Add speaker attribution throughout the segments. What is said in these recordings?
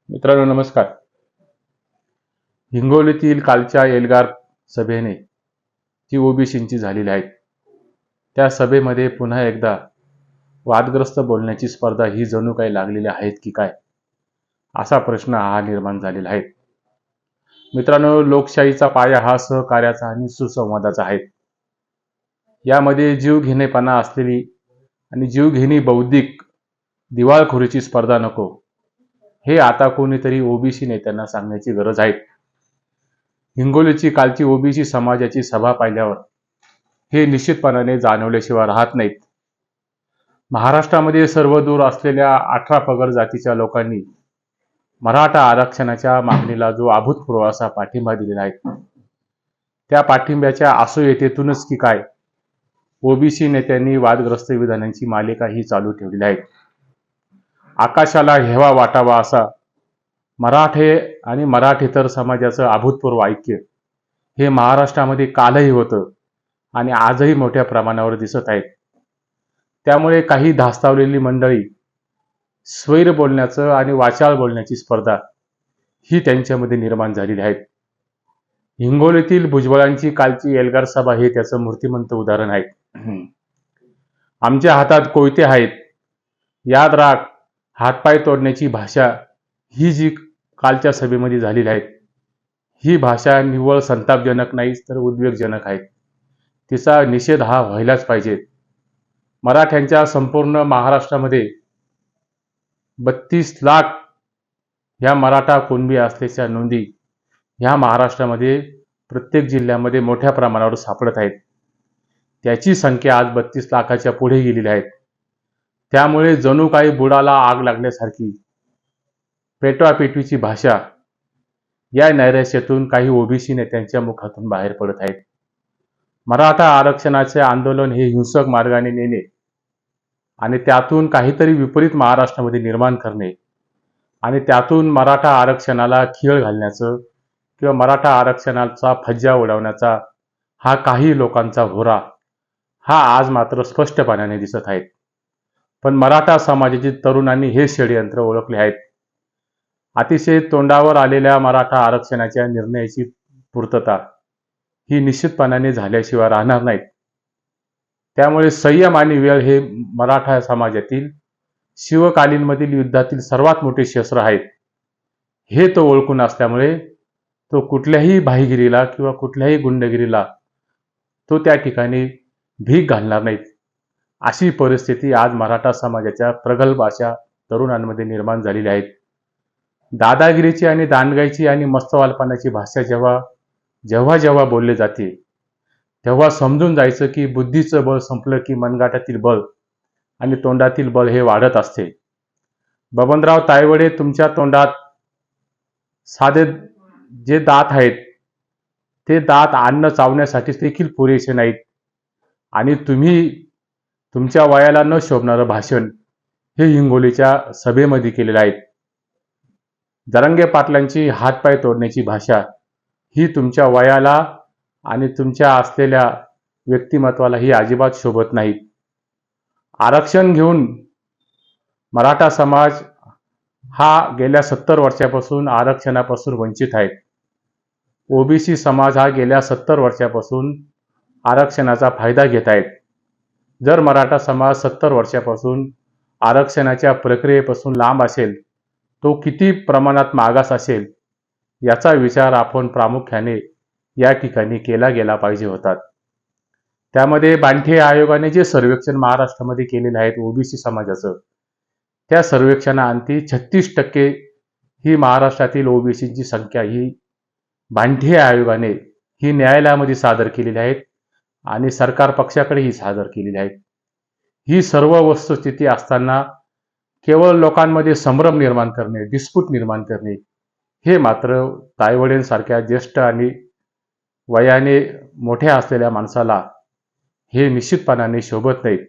Speaker 1: मित्रांनो नमस्कार. हिंगोलीतील कालच्या एल्गार सभेने जी ओबीसींची झालेली आहेत त्या सभेमध्ये पुन्हा एकदा वादग्रस्त बोलण्याची स्पर्धा ही जणू काही लागलेली आहेत की काय असा प्रश्न हा निर्माण झालेला आहे. मित्रांनो, लोकशाहीचा पाया हा सहकार्याचा आणि सुसंवादाचा आहे. यामध्ये जीवघेणेपणा असलेली आणि जीवघेणी बौद्धिक दिवाळखोरीची स्पर्धा नको, हे आता कोणीतरी ओबीसी नेत्यांना सांगण्याची गरज आहे. हिंगोलीची कालची ओबीसी समाजाची सभा पाहिल्यावर हे निश्चितपणाने जाणवल्याशिवाय राहत नाहीत. महाराष्ट्रामध्ये सर्वदूर असलेल्या 18 पगड जातीच्या लोकांनी मराठा आरक्षणाच्या मागणीला जो अभूतपूर्व असा पाठिंबा दिलेला आहे, त्या पाठिंब्याच्या असूयतेतूनच की काय ओबीसी नेत्यांनी वादग्रस्त विधानांची मालिका ही चालू ठेवलेली आहे. आकाशाला हेवा वाटावा असा मराठे आणि मराठेतर समाजाचं अभूतपूर्व ऐक्य हे महाराष्ट्रामध्ये कालही होतं आणि आजही मोठ्या प्रमाणावर दिसत आहेत. त्यामुळे काही धास्तावलेली मंडळी स्वैर बोलण्याचं आणि वाचाळ बोलण्याची स्पर्धा ही त्यांच्यामध्ये निर्माण झालेली आहे. हिंगोलीतील भुजबळांची कालची एल्गार सभा हे त्याचं मूर्तिमंत उदाहरण आहे. आमच्या हातात कोयते आहेत, याद राख, हातपाय तोडण्याची भाषा ही जी कालच्या सभेमध्ये झालेली आहे, ही भाषा निव्वळ संतापजनक नाही तर उद्वेगजनक आहे. तिचा निषेध हा व्हायलाच पाहिजे. मराठ्यांच्या संपूर्ण महाराष्ट्रामध्ये 32 लाख ह्या मराठा कुणबी असल्याच्या नोंदी ह्या महाराष्ट्रामध्ये प्रत्येक जिल्ह्यामध्ये मोठ्या प्रमाणावर सापडत आहेत. त्याची संख्या आज 32 लाखाच्या पुढे गेलेली आहे. त्यामुळे जणू काही बुडाला आग लागल्यासारखी पेटवापेटवीची भाषा या नैराश्यातून काही ओबीसी नेत्यांच्या मुखातून बाहेर पडत आहेत. मराठा आरक्षणाचे आंदोलन हे हिंसक मार्गाने नेणे आणि त्यातून काहीतरी विपरीत महाराष्ट्रामध्ये निर्माण करणे आणि त्यातून मराठा आरक्षणाला खीळ घालण्याचं किंवा मराठा आरक्षणाचा फज्जा उडवण्याचा हा काही लोकांचा होरा हा आज मात्र स्पष्टपणाने दिसत आहे. पण मराठा समाजातील तरुणांनी हे षडयंत्र ओळखले आहेत. अतिशय तोंडावर आलेल्या मराठा आरक्षणाच्या निर्णयाची पूर्तता ही निश्चितपणाने झाल्याशिवाय राहणार नाहीत. त्यामुळे संयम आणि वेळ हे मराठा समाजातील शिवकालीनमधील युद्धातील सर्वात मोठे शस्त्र आहेत. हे तो ओळखून असल्यामुळे तो कुठल्याही भाईगिरीला किंवा कुठल्याही गुंडगिरीला तो त्या ठिकाणी भीक घालणार नाहीत. अशी परिस्थिती आज मराठा समाजाच्या प्रगल्भ अशा तरुणांमध्ये निर्माण झालेली आहे. दादागिरीची आणि दांडगाईची आणि मस्तवालपणाची भाषा जेव्हा जेव्हा बोलले जाते तेव्हा समजून जायचं की बुद्धीचं बळ संपलं की मनगाटातील बळ आणि तोंडातील बळ हे वाढत असते. बबनराव तायवडे, तुमच्या तोंडात साधे जे दात आहेत ते दात अन्न चावण्यासाठी देखील पुरेसे नाहीत आणि तुम्ही तुमच्या वयाला न शोभणारं भाषण हे हिंगोलीच्या सभेमध्ये केलेलं आहे. जरांगे पाटलांची हातपाय तोडण्याची भाषा ही तुमच्या वयाला आणि तुमच्या असलेल्या व्यक्तिमत्वाला ही अजिबात शोभत नाही. आरक्षण घेऊन मराठा समाज हा गेल्या 70 वर्षापासून आरक्षणापासून वंचित आहे. ओबीसी समाज हा गेल्या 70 वर्षापासून आरक्षणाचा फायदा घेत आहेत. जर मराठा समाज 70 वर्षापासून आरक्षणाच्या प्रक्रियेपासून लांब असेल, तो किती प्रमाणात मागास असेल याचा विचार आपण प्रामुख्याने या ठिकाणी केला गेला पाहिजे होता. त्यामध्ये बांठे आयोगाने जे सर्वेक्षण महाराष्ट्रामध्ये केलेले आहेत ओबीसी समाजाचं, त्या सर्वेक्षणाअंती 36% ही महाराष्ट्रातील ओबीसीची संख्या ही बांठे आयोगाने ही न्यायालयामध्ये सादर केलेली आहेत आणि सरकार पक्षाकडेही सादर केलेली आहेत. ही सर्व वस्तुस्थिती असताना केवळ लोकांमध्ये संभ्रम निर्माण करणे, डिस्प्यूट निर्माण करणे हे मात्र तायवडेंसारख्या ज्येष्ठ आणि वयाने मोठ्या असलेल्या माणसाला हे निश्चितपणाने शोभत नाहीत.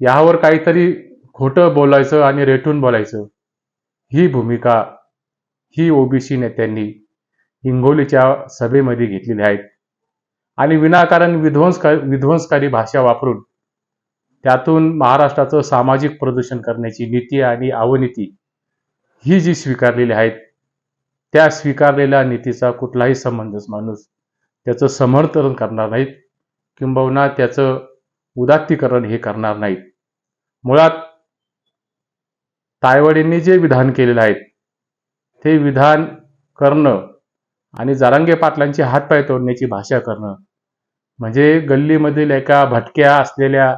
Speaker 1: यावर काहीतरी खोटं बोलायचं आणि रेटून बोलायचं ही भूमिका ही ओबीसी नेत्यांनी हिंगोलीच्या सभेमध्ये घेतलेली आहे आणि विनाकारण विध्वंसकारी भाषा वापरून त्यातून महाराष्ट्राचं सामाजिक प्रदूषण करण्याची नीती आणि अवनीती ही जी स्वीकारलेली आहेत, त्या स्वीकारलेल्या नीतीचा कुठलाही संबंधच माणूस त्याचं समर्थन करणार नाहीत, किंबहुना त्याचं उदात्तीकरण हे करणार नाहीत. मुळात तायवाडींनी जे विधान केलेलं आहे ते विधान करणं आणि जरांगे पाटलांचे हातपाय तोडण्याची भाषा करणं म्हणजे गल्लीमधील एका भटक्या असलेल्या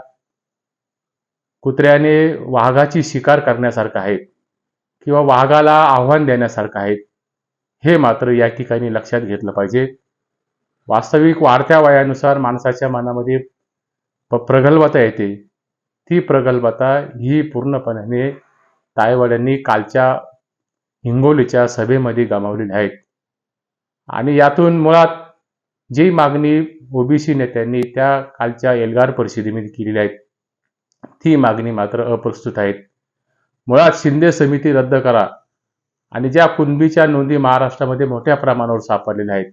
Speaker 1: कुत्र्याने वाघाची शिकार करण्यासारखं आहे किंवा वाघाला आव्हान देण्यासारखं आहे. हे मात्र या ठिकाणी लक्षात घेतलं पाहिजे. वास्तविक वाढत्या वयानुसार माणसाच्या मनामध्ये प्रगल्भता येते. ती प्रगल्भता ही पूर्णपणे तायवाड्यांनी कालच्या हिंगोलीच्या सभेमध्ये गमावलेली आहे. आणि यातून मुळात जी मागणी ओबीसी नेत्यांनी त्या कालच्या एल्गार परिषदेमध्ये केलेली आहे ती मागणी मात्र अप्रस्तुत आहेत. मुळात शिंदे समिती रद्द करा आणि ज्या कुणबीच्या नोंदी महाराष्ट्रामध्ये मोठ्या प्रमाणावर सापडलेल्या आहेत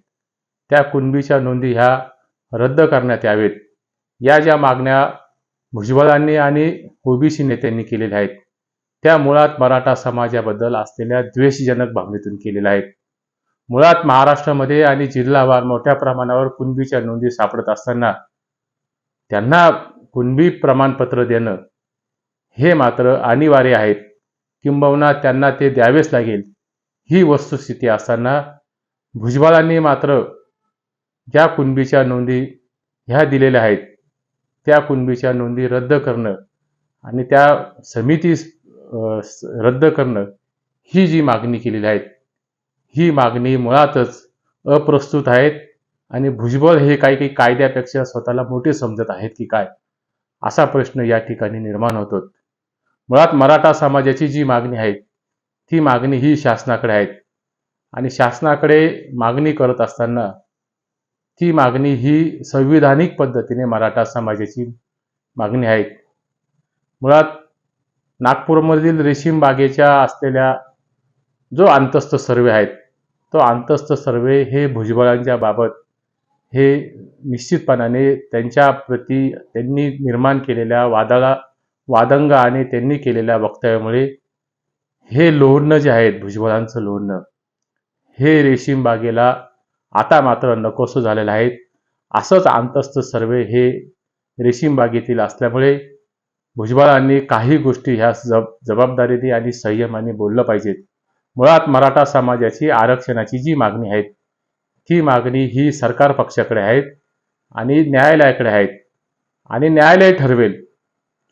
Speaker 1: त्या कुणबीच्या नोंदी ह्या रद्द करण्यात यावेत. या ज्या मागण्या भुजबळांनी आणि ओबीसी नेत्यांनी केलेल्या आहेत त्या मुळात मराठा समाजाबद्दल असलेल्या द्वेषजनक भावनेतून केलेल्या आहेत. मुळात महाराष्ट्रामध्ये आणि जिल्हावार मोठ्या प्रमाणावर कुणबीच्या नोंदी सापडत असताना त्यांना कुणबी प्रमाणपत्र देणं हे मात्र अनिवार्य आहेत, किंबहुना त्यांना ते द्यावेच लागेल ही वस्तुस्थिती असताना भुजबळांनी मात्र ज्या कुणबीच्या नोंदी ह्या दिलेल्या आहेत त्या कुणबीच्या नोंदी रद्द करणं आणि त्या समिती रद्द करणं ही जी मागणी केलेली आहे ही मागणी मुळातच अप्रस्तुत आहेत आणि भुजबळ हे काही कायद्यापेक्षा स्वतःला मोठे समजत आहेत की काय असा प्रश्न या ठिकाणी निर्माण होतो. मुळात मराठा समाजाची जी मागणी आहे ती मागणी ही शासनाकडे आहे आणि शासनाकडे मागणी करत असताना ती मागणी ही संविधानिक पद्धतीने मराठा समाजाची मागणी आहे. मुळात नागपूरमधील रेशीम बागेच्या असलेल्या जो अंतस्थ सर्वे आहेत तो अंतस्थ सर्वे हे भुजबळांच्या बाबत हे निश्चितपणाने त्यांच्या प्रती त्यांनी निर्माण केलेल्या वादंग आणि त्यांनी केलेल्या वक्तव्यामुळे हे लोणं जे आहेत भुजबळांचं लोणं हे रेशीम बागेला आता मात्र नकोसं झालेलं आहे. असंच अंतस्थ सर्वे हे रेशीम बागेतील असल्यामुळे भुजबळांनी काही गोष्टी ह्या जबाबदारीने आणि संयमाने बोललं पाहिजेत. मुळात मराठा समाजाची आरक्षणाची जी मागणी आहे ती मागणी ही सरकार पक्षाकडे आहेत आणि न्यायालयाकडे आहेत आणि न्यायालय ठरवेल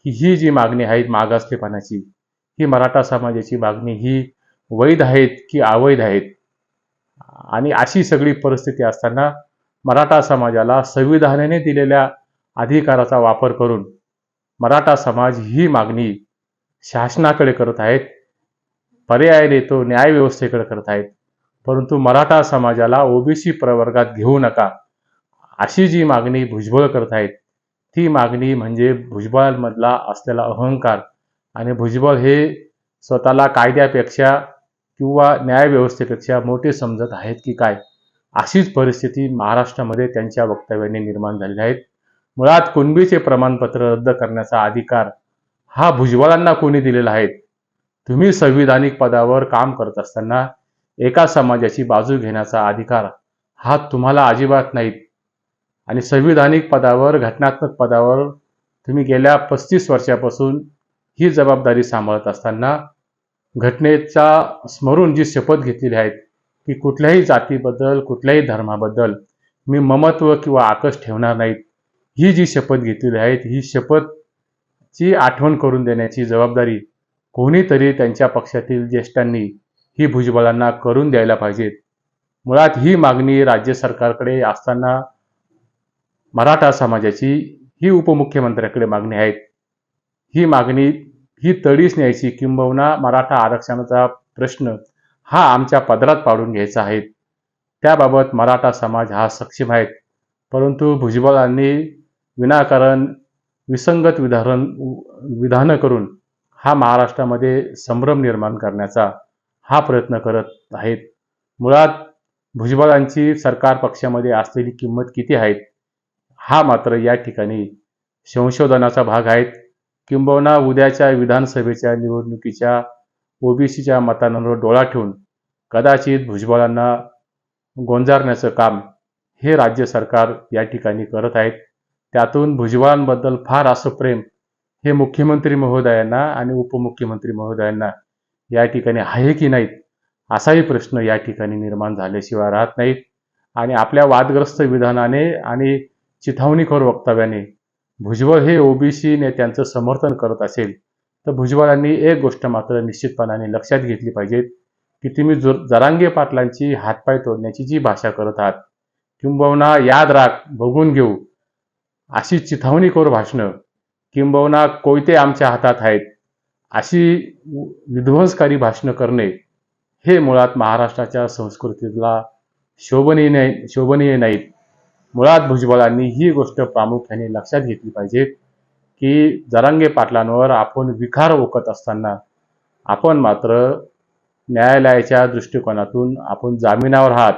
Speaker 1: की ही जी मागणी आहे मागासलेपणाची ही मराठा समाजाची मागणी ही वैध आहेत की अवैध आहेत. आणि अशी सगळी परिस्थिती असताना मराठा समाजाला संविधानाने दिलेल्या अधिकाराचा वापर करून मराठा समाज ही मागणी शासनाकडे करत आहेत, पर्यायाने तो न्यायव्यवस्थेकडे करत आहेत. परंतु मराठा समाजाला ओबीसी प्रवर्गात घेऊ नका अशी जी मागणी भुजबळ करत आहेत ती मागणी म्हणजे भुजबळांमधला असलेला अहंकार आणि भुजबळ हे स्वतःला कायद्यापेक्षा किंवा न्यायव्यवस्थेपेक्षा मोठे समजत आहेत की काय अशीच परिस्थिती महाराष्ट्रामध्ये त्यांच्या वक्तव्याने निर्माण झालेली आहे. मुळात कुणबीचे प्रमाणपत्र रद्द करण्याचा अधिकार हा भुजबळांना कोणी दिलेला आहे? तुम्ही संविधानिक पदावर काम करत असताना एका समाजाची बाजू घेण्याचा अधिकार हा तुम्हाला अजिबात नाहीत आणि संविधानिक पदावर घटनात्मक पदावर तुम्ही गेल्या 35 वर्षापासून ही जबाबदारी सांभाळत असताना घटनेचा स्मरून जी शपथ घेतलेली आहेत की कुठल्याही जातीबद्दल कुठल्याही धर्माबद्दल मी ममत्व किंवा आकस ठेवणार नाहीत ही जी शपथ घेतलेली आहे ही शपथची आठवण करून देण्याची जबाबदारी कोणीतरी त्यांच्या पक्षातील ज्येष्ठांनी ही भुजबळांना करून द्यायला पाहिजेत. मुळात ही मागणी राज्य सरकारकडे असताना मराठा समाजाची ही उपमुख्यमंत्र्याकडे मागणी आहे. ही मागणी ही तडीस न्यायची किंबहुना मराठा आरक्षणाचा प्रश्न हा आमच्या पदरात पाडून घ्यायचा आहे. त्याबाबत मराठा समाज हा सक्षम आहे. परंतु भुजबळांनी विनाकारण विसंगत विधानं करून हा महाराष्ट्रामध्ये संभ्रम निर्माण करण्याचा हा प्रयत्न करत आहेत. मुळात भुजबळांची सरकार पक्षामध्ये असलेली किंमत किती आहे हा मात्र या ठिकाणी संशोधनाचा भाग आहे. किंबहुना उद्याच्या विधानसभेच्या निवडणुकीच्या ओबीसीच्या मतांवर डोळा ठेवून कदाचित भुजबळांना गोंजारण्याचं काम हे राज्य सरकार या ठिकाणी करत आहेत. त्यातून भुजबळांबद्दल फार असं प्रेम हे मुख्यमंत्री महोदयांना आणि उपमुख्यमंत्री महोदयांना या ठिकाणी आहे की नाहीत, असाही प्रश्न या ठिकाणी निर्माण झाल्याशिवाय राहत नाहीत. आणि आपल्या वादग्रस्त विधानाने आणि चिथावणीखोर वक्तव्याने भुजबळ हे ओबीसी नेत्यांचं समर्थन करत असेल तर भुजबळांनी एक गोष्ट मात्र निश्चितपणाने लक्षात घेतली पाहिजे की तुम्ही जरांगे पाटलांची हातपाय तोडण्याची जी भाषा करत आहात, किंबहुना याद राख बघून घेऊ अशी चिथावणीखोर भाषणं, किंबहुना कोयते आमच्या हातात आहेत अशी विध्वंसकारी भाषणं करणे हे मुळात महाराष्ट्राच्या संस्कृतीला शोभनीय नाहीत. मुळात भुजबळांनी ही गोष्ट प्रामुख्याने लक्षात घेतली पाहिजे की जरांगे पाटलांवर आपण विखार ओकत असताना आपण मात्र न्यायालयाच्या दृष्टिकोनातून आपण जामिनावर आहात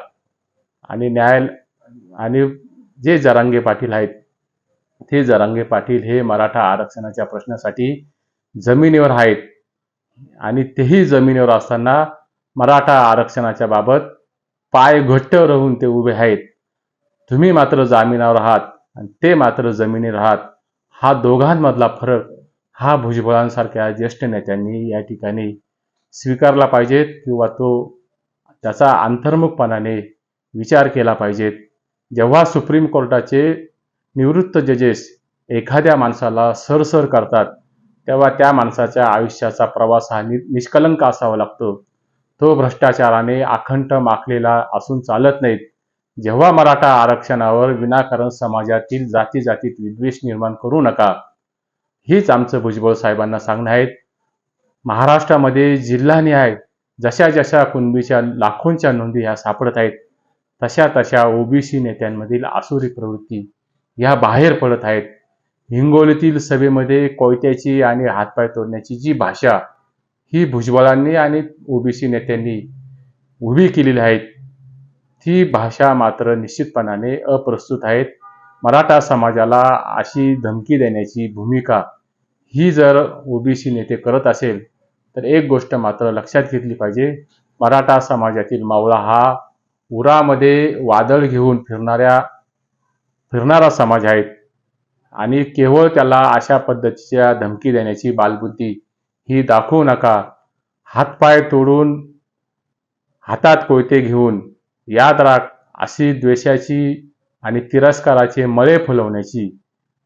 Speaker 1: आणि जे जरांगे पाटील आहेत ते जरांगे पाटील हे मराठा आरक्षणाच्या प्रश्नासाठी जमिनीवर आहेत आणि तेही जमिनीवर असताना मराठा आरक्षणाच्या बाबत पाय घट्ट राहून ते उभे आहेत. तुम्ही मात्र जामिनावर आहात आणि ते मात्र जमिनीवर आहात. हा दोघांमधला फरक हा भुजबळांसारख्या ज्येष्ठ नेत्यांनी या ठिकाणी स्वीकारला पाहिजेत किंवा त्याचा अंतर्मुखपणाने विचार केला पाहिजेत. जेव्हा सुप्रीम कोर्टाचे निवृत्त जजेस एखाद्या माणसाला सरसर करतात तेव्हा त्या माणसाच्या आयुष्याचा प्रवास हा निष्कलंक असावा लागतो. तो भ्रष्टाचाराने अखंड माखलेला असून चालत नाहीत. जेव्हा मराठा आरक्षणावर विनाकारण समाजातील जातीत विद्वेष निर्माण करू नका, हीच आमचं भुजबळ साहेबांना सांगणं आहे. महाराष्ट्रामध्ये जिल्हानिहाय जशा कुणबीच्या लाखोंच्या नोंदी ह्या सापडत आहेत, तशा ओबीसी नेत्यांमधील आसुरी प्रवृत्ती ह्या बाहेर पडत आहेत. हिंगोलीतील सभेमध्ये कोयत्याची आणि हातपाय तोडण्याची जी भाषा ही भुजबळांनी आणि ओबीसी नेत्यांनी उभी केलेली आहे, ती भाषा मात्र निश्चितपणाने अप्रस्तुत आहेत. मराठा समाजाला अशी धमकी देण्याची भूमिका ही जर ओबीसी नेते करत असेल तर एक गोष्ट मात्र लक्षात घेतली पाहिजे, मराठा समाजातील मावळा हा उरामध्ये वादळ घेऊन फिरणारा समाज आहे आणि केवळ त्याला अशा पद्धतीच्या धमकी देण्याची बालबुद्धी ही दाखवू नका. हातपाय तोडून हातात कोयते घेऊन याद राख अशी द्वेषाची आणि तिरस्काराचे मळे फुलवण्याची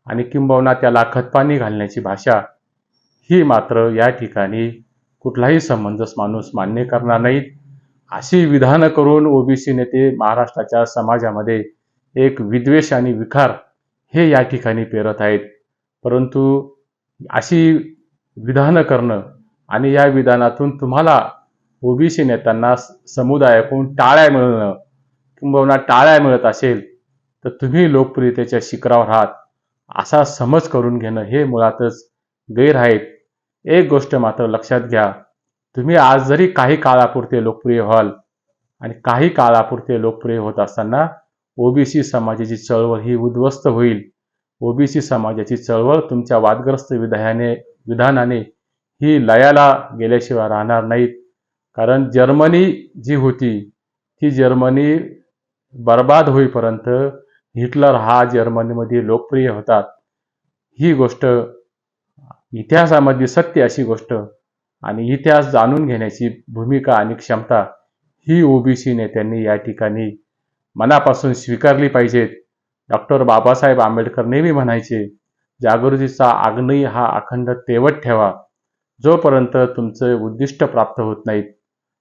Speaker 1: आणि किंबहुना त्याला खतपाणी घालण्याची भाषा ही मात्र या ठिकाणी कुठलाही समंजस माणूस मान्य करणार नाहीत. अशी विधानं करून ओबीसी नेते महाराष्ट्राच्या समाजामध्ये एक विद्वेष आणि विखार हे या ठिकाणी पेरत आहेत. परंतु अशी विधानं करणं आणि या विधानातून तुम्हाला ओबीसी नेत्यांना समुदायाकडून टाळ्या मिळणं किंबहुना टाळ्या मिळत असेल तर तुम्ही लोकप्रियतेच्या शिखरावर आहात असा समज करून घेणं हे मुळातच गैर आहेत. एक गोष्ट मात्र लक्षात घ्या, तुम्ही आज जरी काही काळापुरते लोकप्रिय व्हाल आणि काही काळापुरते लोकप्रिय होत असताना ओबीसी समाजाची चळवळ ही उद्ध्वस्त होईल. ओबीसी समाजाची चळवळ तुमच्या वादग्रस्त विधानाने ही लयाला गेल्याशिवाय राहणार नाहीत. कारण जर्मनी जी होती ती जर्मनी बर्बाद होईपर्यंत हिटलर हा जर्मनीमध्ये लोकप्रिय होता. ही गोष्ट इतिहासामध्ये सत्य अशी गोष्ट आणि इतिहास जाणून घेण्याची भूमिका आणि क्षमता ही ओबीसी नेत्यांनी या ठिकाणी मनापासून स्वीकारली पाहिजेत. डॉक्टर बाबासाहेब आंबेडकर नेहमी म्हणायचे, जागृतीचा अग्नी हा अखंड तेवत ठेवा. जोपर्यंत तुमचं उद्दिष्ट प्राप्त होत नाहीत,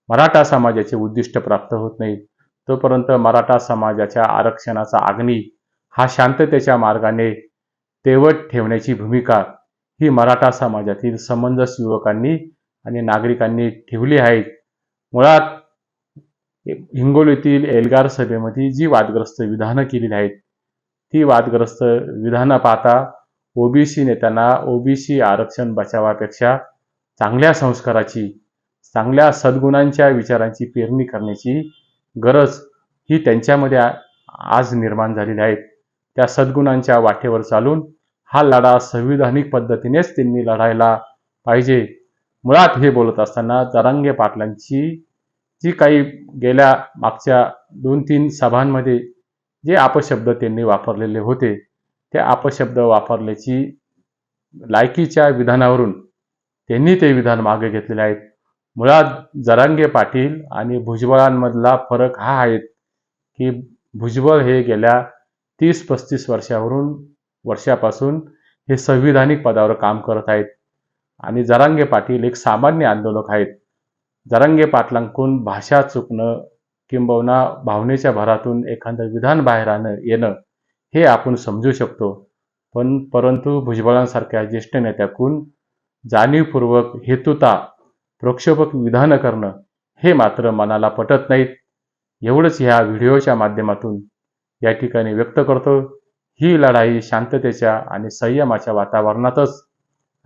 Speaker 1: मराठा समाजाचे उद्दिष्ट प्राप्त होत नाही, तोपर्यंत मराठा समाजाच्या आरक्षणाचा अग्नी हा शांततेच्या मार्गाने तेवत ठेवण्याची भूमिका ही मराठा समाजातील समंजस युवकांनी आणि नागरिकांनी ठेवली आहे. मुळात हिंगोलीतील एल्गार सभेमध्ये जी वादग्रस्त विधानं केलेली आहेत ती वादग्रस्त विधानं पाहता ओबीसी नेत्यांना ओबीसी आरक्षण बचावापेक्षा चांगल्या संस्काराची, चांगल्या सद्गुणांच्या विचारांची पेरणी करण्याची गरज ही त्यांच्यामध्ये आज निर्माण झालेली आहे. त्या सद्गुणांच्या वाटेवर चालून हा लढा संविधानिक पद्धतीनेच त्यांनी लढायला पाहिजे. मुळात हे बोलत असताना जरांगे पाटलांची जी काही गेल्या मागच्या 2-3 सभांमध्ये जे अपशब्द त्यांनी वापरलेले होते, ते अपशब्द वापरल्याची लायकीच्या विधानावरून त्यांनी ते विधान मागे घेतलेले आहेत. मुळात जरांगे पाटील आणि भुजबळांमधला फरक हा आहे की भुजबळ हे गेल्या 30-35 वर्षापासून हे संविधानिक पदावर काम करत आहेत आणि जरांगे पाटील एक सामान्य आंदोलक आहेत. जरांगे पाटलांकडून भाषा चुकणं किंबहुना भावनेच्या भरातून एखादं विधान बाहेर येणं हे आपण समजू शकतो, परंतु भुजबळांसारख्या ज्येष्ठ नेत्याकडून जाणीवपूर्वक हेतुता प्रक्षोभक विधानं करणं हे मात्र मनाला पटत नाहीत. एवढंच ह्या व्हिडिओच्या माध्यमातून या ठिकाणी व्यक्त करतो. ही लढाई शांततेच्या आणि संयमाच्या वातावरणातच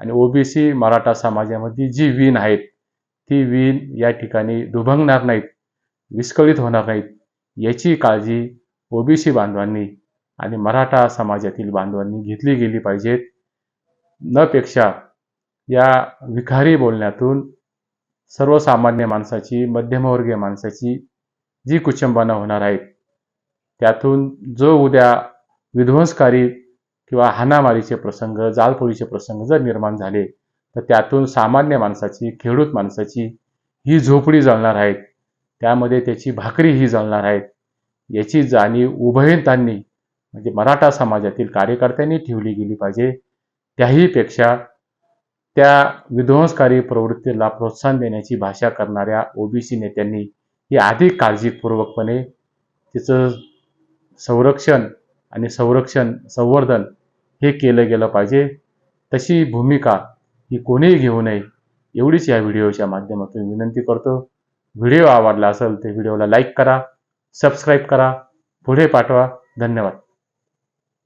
Speaker 1: आणि ओबीसी मराठा समाजामध्ये जी वीण आहेत ती वीण या ठिकाणी दुभंगणार नाहीत, विस्कळीत होणार नाहीत, याची काळजी ओबीसी बांधवांनी आणि मराठा समाजातील बांधवांनी घेतली गेली पाहिजेत. न पेक्षा या विखारी बोलण्यातून सर्वसामान्य माणसाची, मध्यमवर्गीय माणसाची जी कुचंबना होणार आहेत, त्यातून जो उद्या विध्वंसकारी किंवा हाणामारीचे प्रसंग, जाळपोळीचे प्रसंग जर निर्माण झाले, तर त्यातून सामान्य माणसाची, खेडूत माणसाची ही झोपडी जळणार आहेत, त्यामध्ये त्याची भाकरी ही जळणार आहेत, याची जाणीव उभयतांनी म्हणजे मराठा समाजातील कार्यकर्त्यांनी ठेवली गेली पाहिजे. त्याहीपेक्षा त्या विध्वंसकारी प्रवृत्तीला प्रोत्साहन देण्याची भाषा करणाऱ्या ओबीसी नेत्यांनी ही अधिक काळजीपूर्वकपणे तिचं संरक्षण आणि संवर्धन हे केलं गेलं पाहिजे. तशी भूमिका ही कोणीही घेऊ नये एवढीच या व्हिडिओच्या माध्यमातून विनंती करतो. व्हिडिओ आवडला असेल तर व्हिडिओला लाईक करा, सबस्क्राईब करा, पुढे पाठवा. धन्यवाद.